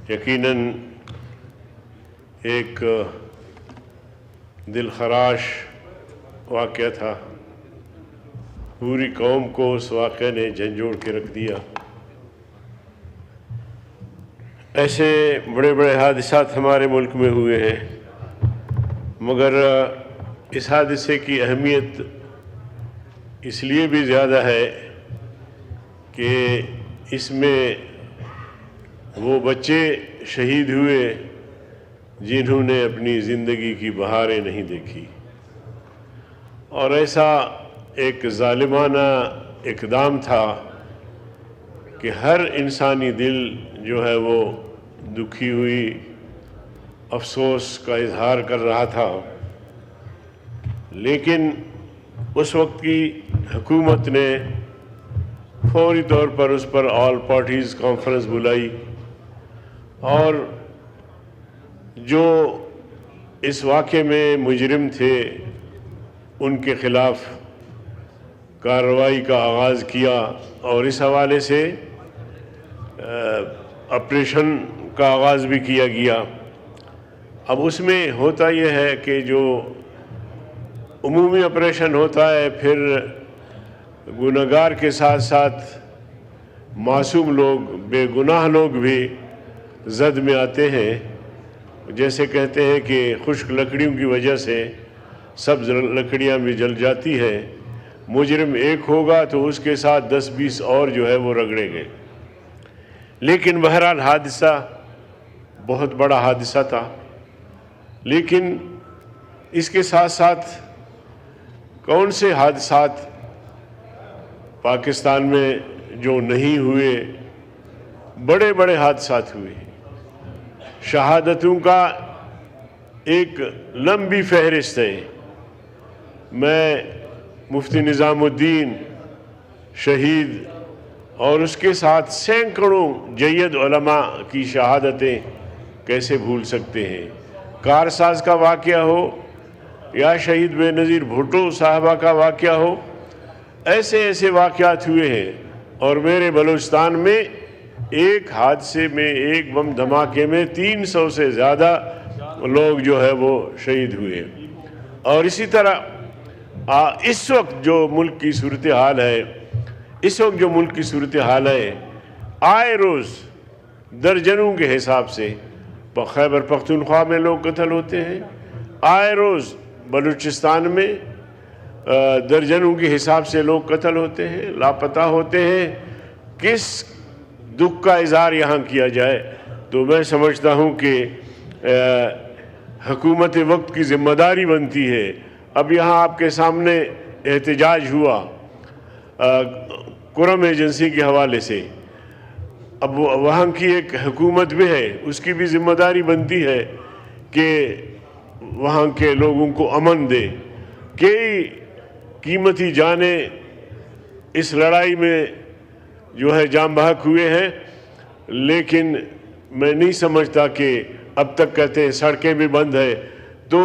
यकीनन एक दिल खराश वाक़या था। पूरी कौम को उस वाक़े ने झंझोड़ के रख दिया। ऐसे बड़े बड़े हादसात हमारे मुल्क में हुए हैं, मगर इस हादसे की अहमियत इसलिए भी ज़्यादा है कि इसमें वो बच्चे शहीद हुए जिन्होंने अपनी ज़िंदगी की बहारें नहीं देखी, और ऐसा एक ज़ालिमाना इक़दाम था कि हर इंसानी दिल जो है वो दुखी हुई अफसोस का इजहार कर रहा था। लेकिन उस वक्त की हुकूमत ने फौरी तौर पर उस पर ऑल पार्टीज़ कॉन्फ्रेंस बुलाई और जो इस वाक़े में मुजरिम थे उनके ख़िलाफ़ कार्रवाई का आगाज़ किया, और इस हवाले से ऑपरेशन का आगाज़ भी किया गया। अब उसमें होता यह है कि जो उमूमी ऑपरेशन होता है, फिर गुनहगार के साथ साथ मासूम लोग, बेगुनाह लोग भी जद में आते हैं। जैसे कहते हैं कि खुश्क लकड़ियों की वजह से सब्ज़ लकड़ियाँ भी जल जाती हैं। मुजरिम एक होगा तो उसके साथ 10-20 और जो है वो रगड़ेंगे। लेकिन बहरहाल हादसा बहुत बड़ा हादसा था। लेकिन इसके साथ साथ कौन से हादसात पाकिस्तान में जो नहीं हुए, बड़े बड़े हादसात हुए। शहादतों का एक लंबी फहरिस्त है। मैं मुफ्ती निज़ामुद्दीन शहीद और उसके साथ सैकड़ों जय्यद उलमा की शहादतें कैसे भूल सकते हैं। कारसाज का वाक़या हो या शहीद बेनज़ीर भुट्टो साहबा का वाक़या हो, ऐसे ऐसे वाक़यात हुए हैं। और मेरे बलूचिस्तान में एक हादसे में, एक बम धमाके में 300 से ज़्यादा लोग जो है वो शहीद हुए। और इसी तरह इस वक्त जो मुल्क की सूरत हाल है, आए रोज़ दर्जनों के हिसाब से खैबर पख्तूनख्वा में लोग कत्ल होते हैं। आए रोज़ बलूचिस्तान में दर्जनों के हिसाब से लोग कत्ल होते हैं, लापता होते हैं। किस दुख का इज़हार यहाँ किया जाए। तो मैं समझता हूँ कि हुकूमत वक्त की ज़िम्मेदारी बनती है। अब यहाँ आपके सामने एहतजाज हुआ कुरम एजेंसी के हवाले से। अब वहाँ की एक हुकूमत भी है, उसकी भी ज़िम्मेदारी बनती है कि वहाँ के लोगों को अमन दे। कई कीमती जाने इस लड़ाई में जो है जान बहक हुए हैं, लेकिन मैं नहीं समझता कि अब तक कहते हैं सड़कें भी बंद है। तो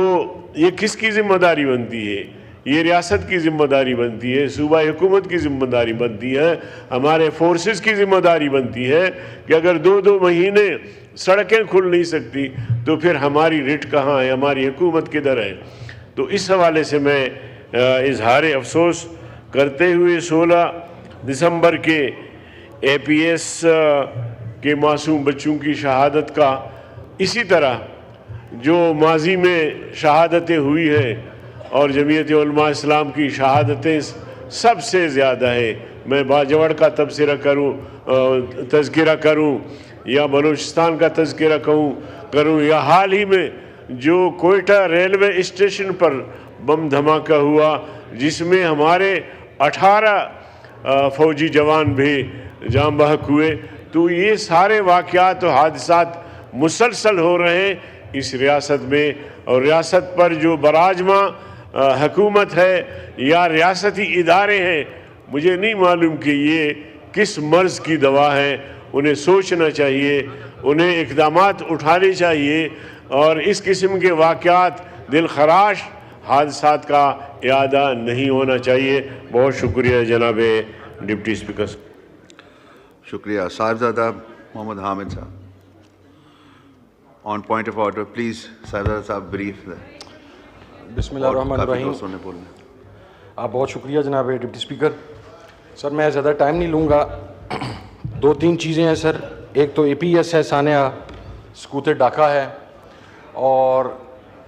ये किसकी ज़िम्मेदारी बनती है? ये रियासत की ज़िम्मेदारी बनती है, सूबाई हुकूमत की ज़िम्मेदारी बनती है, हमारे फोर्सेस की ज़िम्मेदारी बनती है कि अगर 2-2 महीने सड़कें खुल नहीं सकती तो फिर हमारी रिट कहाँ है, हमारी हुकूमत किधर है। तो इस हवाले से मैं इजहार अफसोस करते हुए 16 दिसंबर के APS के मासूम बच्चों की शहादत का, इसी तरह जो माजी में शहादतें हुई हैं और जमीयत उलमा इस्लाम की शहादतें सबसे ज़्यादा है। मैं बाजवड़ का तज़किरा करूँ या बलूचिस्तान का तज़किरा करूँ या हाल ही में जो कोयटा रेलवे स्टेशन पर बम धमाका हुआ जिसमें हमारे 18 फ़ौजी जवान भी जान बहक हुए। तो ये सारे वाक़यात और हादसात मुसलसल हो रहे हैं इस रियासत में। और रियासत पर जो बराजमा हुकूमत है या रियासती इदारे हैं, मुझे नहीं मालूम कि ये किस मर्ज़ की दवा है। उन्हें सोचना चाहिए, उन्हें इक़दामात उठाने चाहिए और इस किस्म के वाक़यात दिल खराश हादसात का इआदा नहीं होना चाहिए। बहुत शुक्रिया जनाब डिप्टी स्पीकर। शुक्रिया। साहिबजादा मोहम्मद हामिद साहब। On point of order, please, Sardar Saab, brief. بسم اللہ الرحمن الرحیم. آپ بہت شکریہ جناب ڈپٹی اسپیکر. سر میں زیادہ ٹائم نہیں لوں گا. 2-3 چیزیں ہیں سر. ایک تو اے پی ایس ہے سانحہ سکوت ڈھاکہ ہے, اور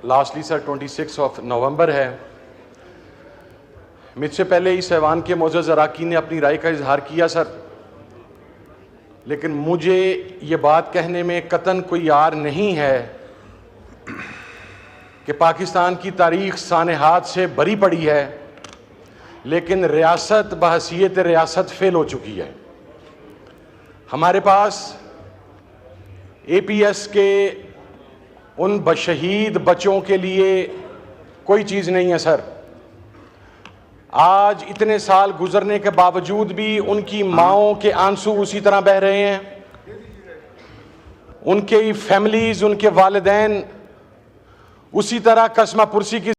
لاسٹلی سر 26 نومبر ہے. مجھ سے پہلے اس ایوان کے معزز اراکین نے اپنی رائے کا اظہار کیا سر, لیکن مجھے یہ بات کہنے میں قطعاً کوئی عار نہیں ہے کہ پاکستان کی تاریخ سانحات سے بری پڑی ہے, لیکن ریاست بحیثیت ریاست فیل ہو چکی ہے. ہمارے پاس اے پی ایس کے ان شہید بچوں کے لیے کوئی چیز نہیں ہے سر. آج اتنے سال گزرنے کے باوجود بھی ان کی ماؤں کے آنسو اسی طرح بہہ رہے ہیں. ان کے فیملیز, ان کے والدین اسی طرح قسمہ پرسی کی